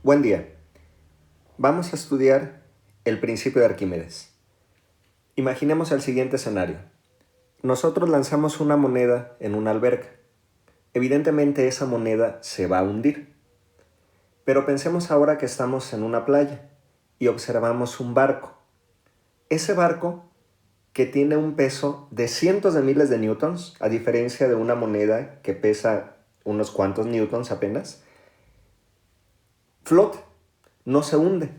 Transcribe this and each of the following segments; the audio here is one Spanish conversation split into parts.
Buen día. Vamos a estudiar el principio de Arquímedes. Imaginemos el siguiente escenario. Nosotros lanzamos una moneda en una alberca. Evidentemente esa moneda se va a hundir. Pero pensemos ahora que estamos en una playa y observamos un barco. Ese barco, que tiene un peso de cientos de miles de newtons, a diferencia de una moneda que pesa unos cuantos newtons apenas, flota, no se hunde.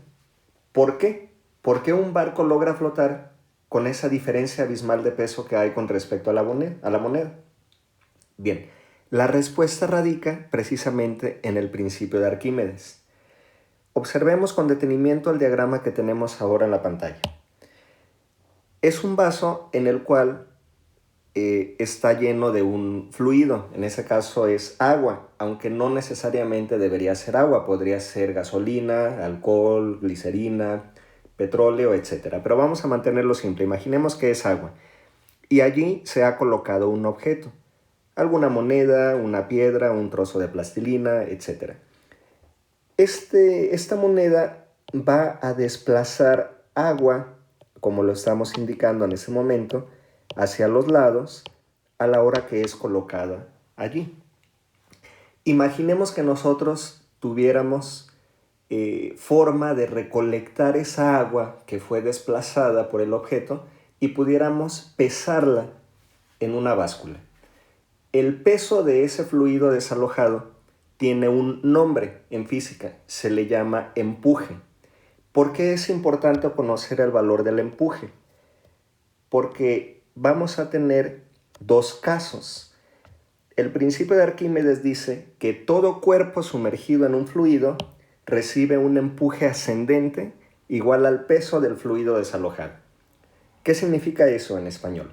¿Por qué? ¿Por qué un barco logra flotar con esa diferencia abismal de peso que hay con respecto a la moneda? Bien, la respuesta radica precisamente en el principio de Arquímedes. Observemos con detenimiento el diagrama que tenemos ahora en la pantalla. Es un vaso en el cual está lleno de un fluido, en ese caso es agua, aunque no necesariamente debería ser agua, podría ser gasolina, alcohol, glicerina, petróleo, etc. Pero vamos a mantenerlo simple, imaginemos que es agua y allí se ha colocado un objeto, alguna moneda, una piedra, un trozo de plastilina, etc. Esta moneda va a desplazar agua, como lo estamos indicando en ese momento, hacia los lados a la hora que es colocada allí. Imaginemos que nosotros tuviéramos forma de recolectar esa agua que fue desplazada por el objeto y pudiéramos pesarla en una báscula. El peso de ese fluido desalojado tiene un nombre en física, se le llama empuje. ¿Por qué es importante conocer el valor del empuje? Porque vamos a tener dos casos. El principio de Arquímedes dice que todo cuerpo sumergido en un fluido recibe un empuje ascendente igual al peso del fluido desalojado. ¿Qué significa eso en español?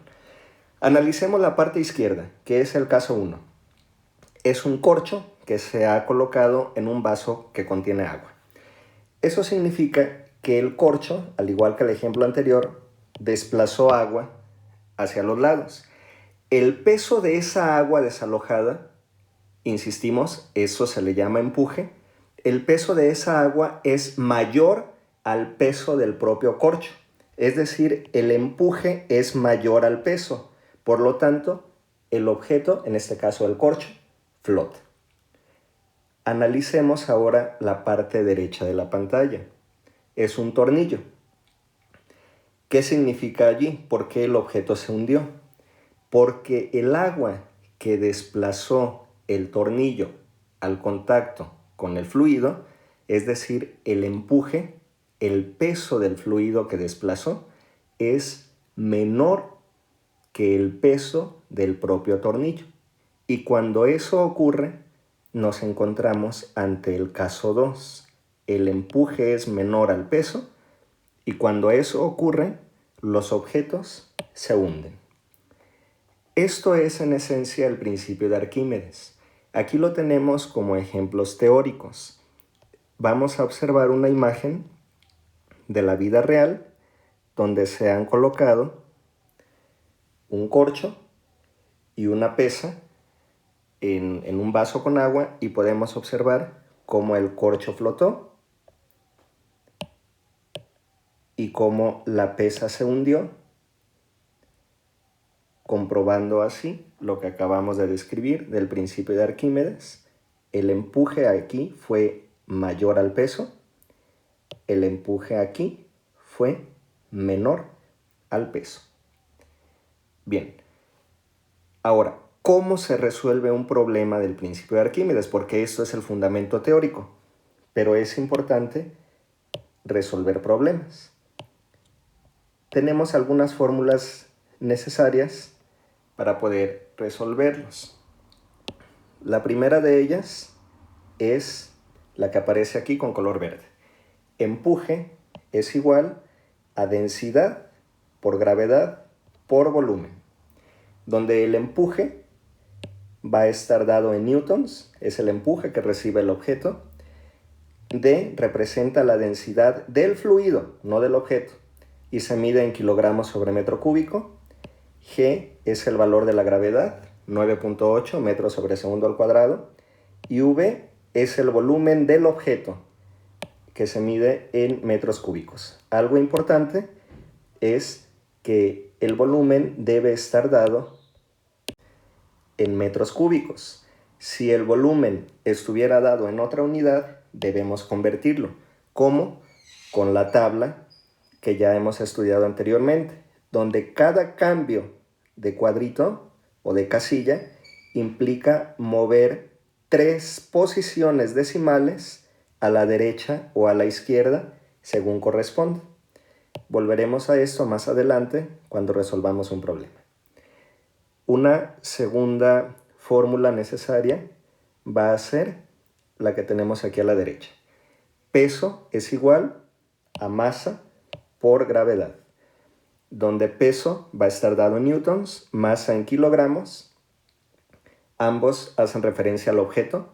Analicemos la parte izquierda, que es el caso 1. Es un corcho que se ha colocado en un vaso que contiene agua. Eso significa que el corcho, al igual que el ejemplo anterior, desplazó agua hacia los lados. El peso de esa agua desalojada, insistimos, eso se le llama empuje, el peso de esa agua es mayor al peso del propio corcho. Es decir, el empuje es mayor al peso. Por lo tanto, el objeto, en este caso el corcho, flota. Analicemos ahora la parte derecha de la pantalla. Es un tornillo. ¿Qué significa allí? ¿Por qué el objeto se hundió? Porque el agua que desplazó el tornillo al contacto con el fluido, es decir, el empuje, el peso del fluido que desplazó, es menor que el peso del propio tornillo. Y cuando eso ocurre, nos encontramos ante el caso 2. El empuje es menor al peso y cuando eso ocurre, los objetos se hunden. Esto es en esencia el principio de Arquímedes. Aquí lo tenemos como ejemplos teóricos. Vamos a observar una imagen de la vida real donde se han colocado un corcho y una pesa en un vaso con agua y podemos observar cómo el corcho flotó y cómo la pesa se hundió, comprobando así lo que acabamos de describir del principio de Arquímedes. El empuje aquí fue mayor al peso, el empuje aquí fue menor al peso. Bien, ahora, ¿cómo se resuelve un problema del principio de Arquímedes? Porque esto es el fundamento teórico, pero es importante resolver problemas. Tenemos algunas fórmulas necesarias para poder resolverlos. La primera de ellas es la que aparece aquí con color verde. Empuje es igual a densidad por gravedad por volumen, donde el empuje va a estar dado en newtons, es el empuje que recibe el objeto. D representa la densidad del fluido, no del objeto, y se mide en kilogramos sobre metro cúbico. G es el valor de la gravedad, 9.8 metros sobre segundo al cuadrado, y V es el volumen del objeto, que se mide en metros cúbicos. Algo importante es que el volumen debe estar dado en metros cúbicos. Si el volumen estuviera dado en otra unidad, debemos convertirlo. ¿Cómo? Con la tabla que ya hemos estudiado anteriormente, donde cada cambio de cuadrito o de casilla implica mover 3 posiciones decimales a la derecha o a la izquierda según corresponda. Volveremos a esto más adelante cuando resolvamos un problema. Una segunda fórmula necesaria va a ser la que tenemos aquí a la derecha. Peso es igual a masa por gravedad, donde peso va a estar dado en newtons, masa en kilogramos, ambos hacen referencia al objeto,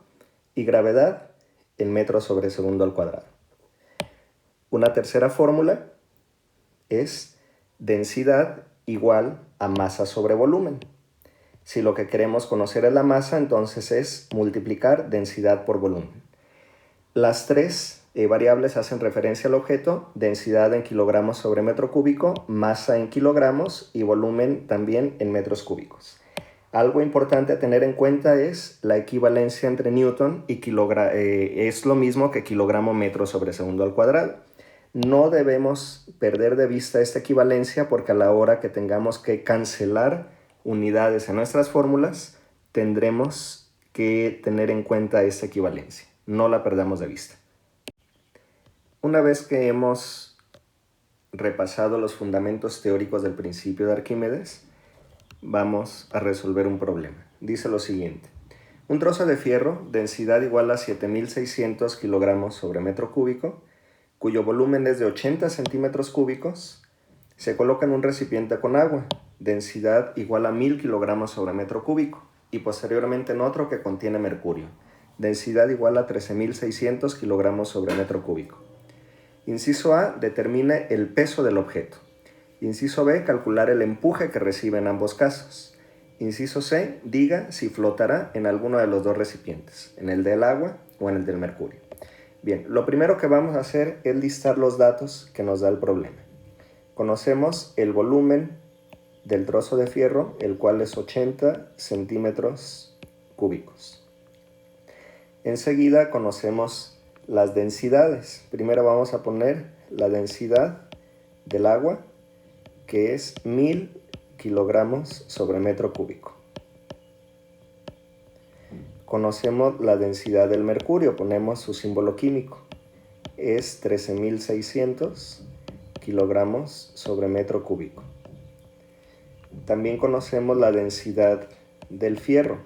y gravedad en metros sobre segundo al cuadrado. Una tercera fórmula es densidad igual a masa sobre volumen. Si lo que queremos conocer es la masa, entonces es multiplicar densidad por volumen. Las tres variables hacen referencia al objeto: densidad en kilogramos sobre metro cúbico, masa en kilogramos y volumen también en metros cúbicos. Algo importante a tener en cuenta es la equivalencia entre newton y es lo mismo que kilogramo metro sobre segundo al cuadrado. No debemos perder de vista esta equivalencia, porque a la hora que tengamos que cancelar unidades en nuestras fórmulas, tendremos que tener en cuenta esta equivalencia. No la perdamos de vista. Una vez que hemos repasado los fundamentos teóricos del principio de Arquímedes, vamos a resolver un problema. Dice lo siguiente: un trozo de fierro, densidad igual a 7600 kilogramos sobre metro cúbico, cuyo volumen es de 80 centímetros cúbicos, se coloca en un recipiente con agua, densidad igual a 1000 kilogramos sobre metro cúbico, y posteriormente en otro que contiene mercurio, densidad igual a 13600 kilogramos sobre metro cúbico. Inciso A, determine el peso del objeto. Inciso B, calcular el empuje que recibe en ambos casos. Inciso C, diga si flotará en alguno de los dos recipientes, en el del agua o en el del mercurio. Bien, lo primero que vamos a hacer es listar los datos que nos da el problema. Conocemos el volumen del trozo de fierro, el cual es 80 centímetros cúbicos. Enseguida conocemos las densidades. Primero vamos a poner la densidad del agua, que es 1000 kilogramos sobre metro cúbico. Conocemos la densidad del mercurio, ponemos su símbolo químico, es 13600 kilogramos sobre metro cúbico. También conocemos la densidad del fierro,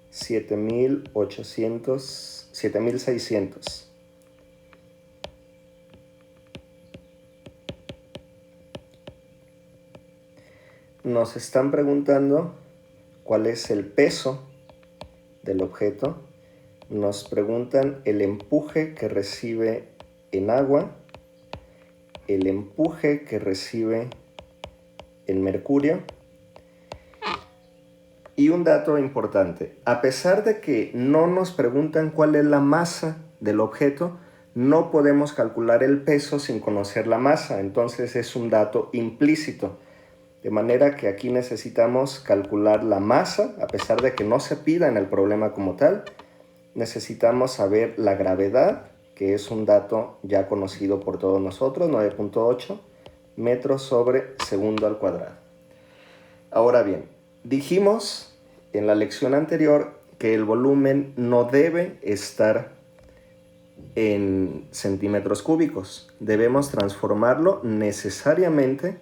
7600. Nos están preguntando cuál es el peso del objeto. Nos preguntan el empuje que recibe en agua, el empuje que recibe en mercurio. Y un dato importante: a pesar de que no nos preguntan cuál es la masa del objeto, no podemos calcular el peso sin conocer la masa, entonces es un dato implícito. De manera que aquí necesitamos calcular la masa, a pesar de que no se pida en el problema como tal. Necesitamos saber la gravedad, que es un dato ya conocido por todos nosotros, 9.8 metros sobre segundo al cuadrado. Ahora bien, dijimos en la lección anterior que el volumen no debe estar en centímetros cúbicos. Debemos transformarlo necesariamente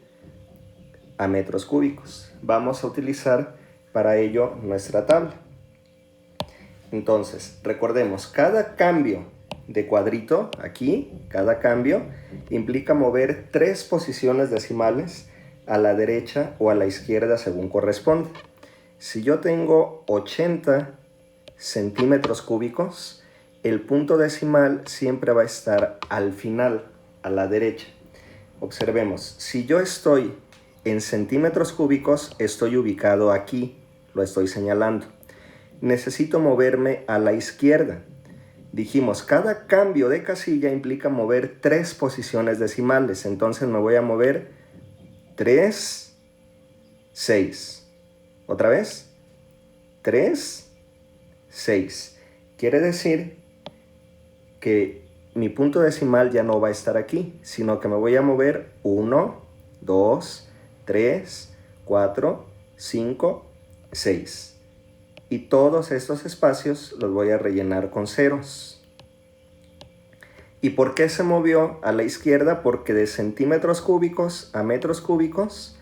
a metros cúbicos. Vamos a utilizar para ello nuestra tabla. Entonces, recordemos, cada cambio de cuadrito aquí, cada cambio implica mover 3 posiciones decimales a la derecha o a la izquierda según corresponde. Si yo tengo 80 centímetros cúbicos, el punto decimal siempre va a estar al final, a la derecha. Observemos, si yo estoy en centímetros cúbicos, estoy ubicado aquí, lo estoy señalando. Necesito moverme a la izquierda. Dijimos, cada cambio de casilla implica mover 3 posiciones decimales. Entonces me voy a mover 3, 6. ¿Otra vez? 3, 6. Quiere decir que mi punto decimal ya no va a estar aquí, sino que me voy a mover 1, 2, 3, 4, 5, 6. Y todos estos espacios los voy a rellenar con ceros. ¿Y por qué se movió a la izquierda? Porque de centímetros cúbicos a metros cúbicos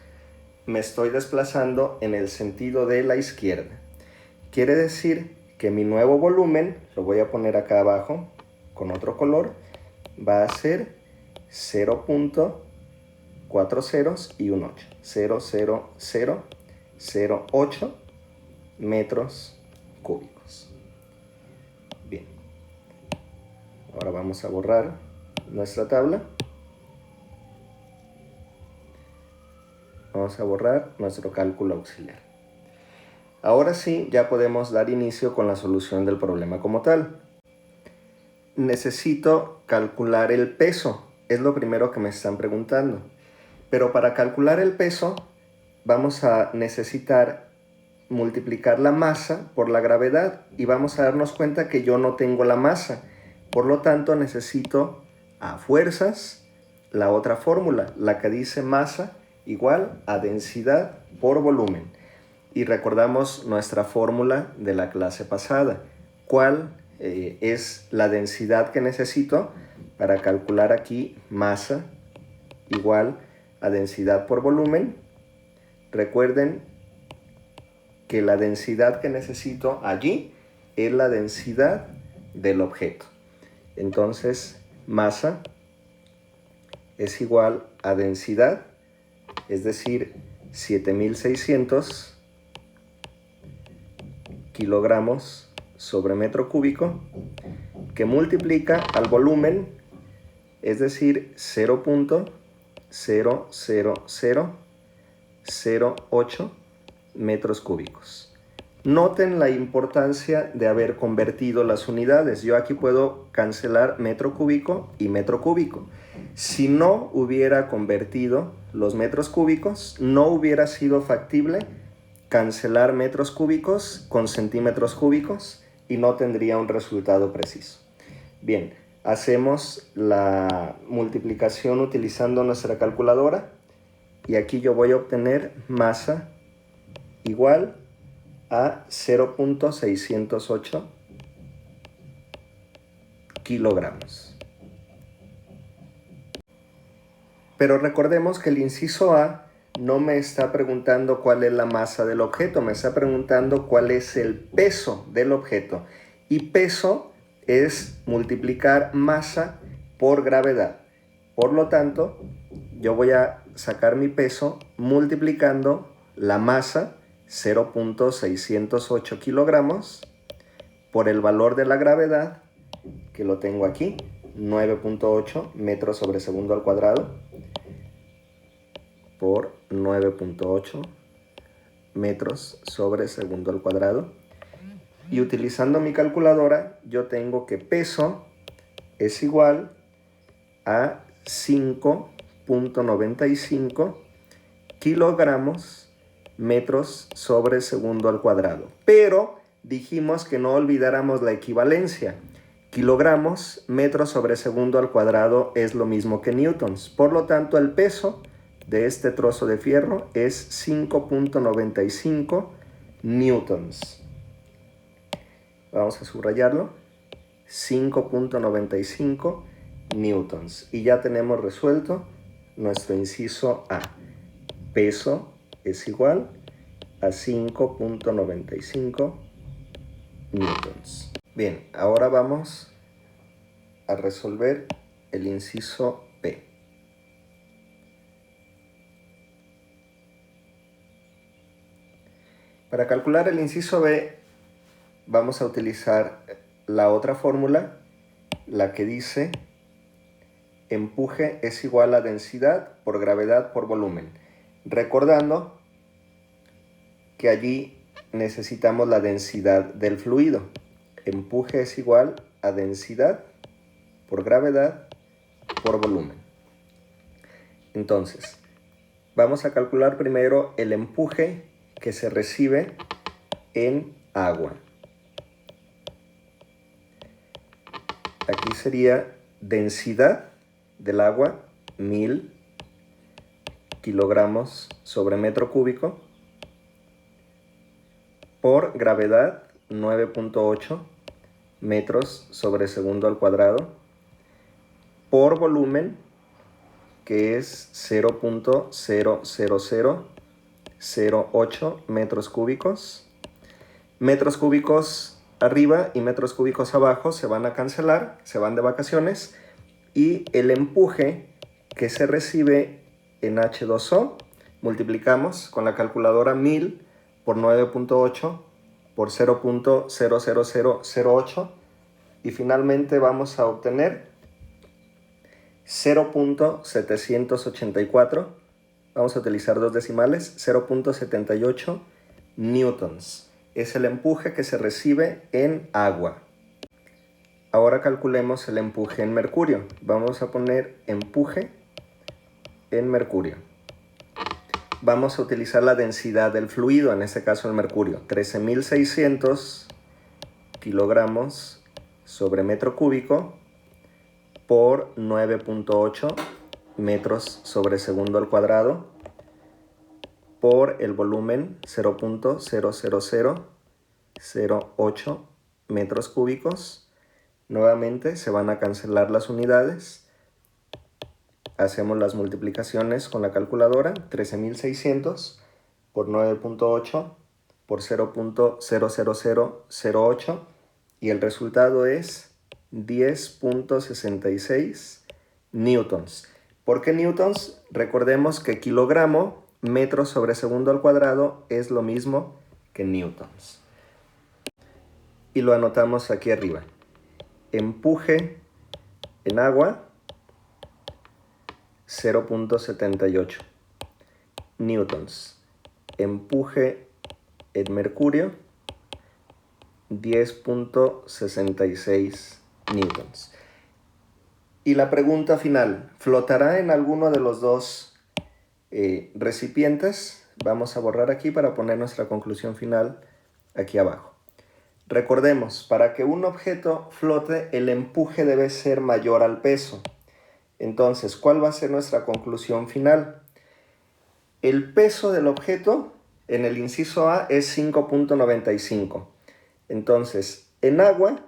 me estoy desplazando en el sentido de la izquierda. Quiere decir que mi nuevo volumen, lo voy a poner acá abajo con otro color, va a ser 0.4 ceros y un 8. 0,0008 metros cúbicos. Bien. Ahora vamos a borrar nuestra tabla. Vamos a borrar nuestro cálculo auxiliar. Ahora sí, ya podemos dar inicio con la solución del problema como tal. Necesito calcular el peso. Es lo primero que me están preguntando. Pero para calcular el peso, vamos a necesitar multiplicar la masa por la gravedad y vamos a darnos cuenta que yo no tengo la masa. Por lo tanto, necesito a fuerzas la otra fórmula, la que dice masa igual a densidad por volumen. Y recordamos nuestra fórmula de la clase pasada. ¿Cuál es la densidad que necesito para calcular aquí masa igual a densidad por volumen? Recuerden que la densidad que necesito allí es la densidad del objeto. Entonces, masa es igual a densidad, es decir, 7600 kilogramos sobre metro cúbico, que multiplica al volumen, es decir, 0.00008 metros cúbicos. Noten la importancia de haber convertido las unidades. Yo aquí puedo cancelar metro cúbico y metro cúbico. Si no hubiera convertido los metros cúbicos, no hubiera sido factible cancelar metros cúbicos con centímetros cúbicos y no tendría un resultado preciso. Bien, hacemos la multiplicación utilizando nuestra calculadora y aquí yo voy a obtener masa igual a 0.608 kilogramos. Pero recordemos que el inciso A no me está preguntando cuál es la masa del objeto, me está preguntando cuál es el peso del objeto. Y peso es multiplicar masa por gravedad. Por lo tanto, yo voy a sacar mi peso multiplicando la masa 0.608 kilogramos por el valor de la gravedad, que lo tengo aquí, 9.8 metros sobre segundo al cuadrado, por 9.8 metros sobre segundo al cuadrado. Y utilizando mi calculadora, yo tengo que peso es igual a 5.95 kilogramos metros sobre segundo al cuadrado. Pero dijimos que no olvidáramos la equivalencia. Kilogramos, metros sobre segundo al cuadrado es lo mismo que newtons. Por lo tanto, el peso de este trozo de fierro es 5.95 newtons. Vamos a subrayarlo. 5.95 newtons. Y ya tenemos resuelto nuestro inciso A. Peso es igual a 5.95 newtons. Bien, ahora vamos a resolver el inciso B. Para calcular el inciso B, vamos a utilizar la otra fórmula, la que dice empuje es igual a densidad por gravedad por volumen. Recordando que allí necesitamos la densidad del fluido. Empuje es igual a densidad por gravedad por volumen. Entonces, vamos a calcular primero el empuje que se recibe en agua. Aquí sería densidad del agua, 1000 kilogramos sobre metro cúbico, por gravedad, 9.8 metros sobre segundo al cuadrado, por volumen, que es 0.00008 metros cúbicos. Metros cúbicos arriba y metros cúbicos abajo se van a cancelar, se van de vacaciones, y el empuje que se recibe en H2O multiplicamos con la calculadora 1000 por 9.8 por 0.00008 y finalmente vamos a obtener 0.784, vamos a utilizar dos decimales, 0.78 newtons. Es el empuje que se recibe en agua. Ahora calculemos el empuje en mercurio. Vamos a poner empuje en mercurio. Vamos a utilizar la densidad del fluido, en este caso el mercurio, 13.600 kilogramos sobre metro cúbico por 9.8 metros sobre segundo al cuadrado por el volumen 0.00008 metros cúbicos. Nuevamente se van a cancelar las unidades. Hacemos las multiplicaciones con la calculadora, 13.600 por 9.8 por 0.00008 y el resultado es 10.66 newtons. ¿Por qué newtons? Recordemos que kilogramo, metro sobre segundo al cuadrado es lo mismo que newtons. Y lo anotamos aquí arriba. Empuje en agua, 0.78 newtons. Empuje en mercurio, 10.66 newtons. Y la pregunta final, ¿flotará en alguno de los dos recipientes? Vamos a borrar aquí para poner nuestra conclusión final aquí abajo. Recordemos, para que un objeto flote, el empuje debe ser mayor al peso. Entonces, ¿cuál va a ser nuestra conclusión final? El peso del objeto en el inciso A es 5.95. Entonces, en agua,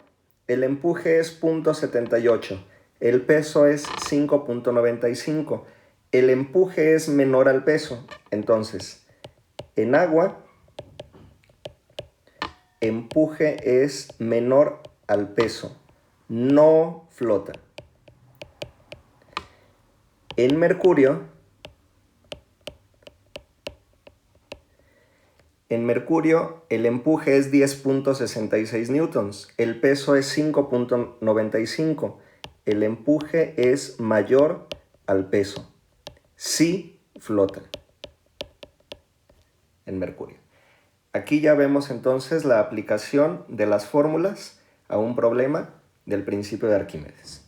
el empuje es 0.78. El peso es 5.95. El empuje es menor al peso. Entonces, en agua, empuje es menor al peso. No flota. En mercurio, el empuje es 10.66 newtons. El peso es 5.95. El empuje es mayor al peso. Sí flota en mercurio. Aquí ya vemos entonces la aplicación de las fórmulas a un problema del principio de Arquímedes.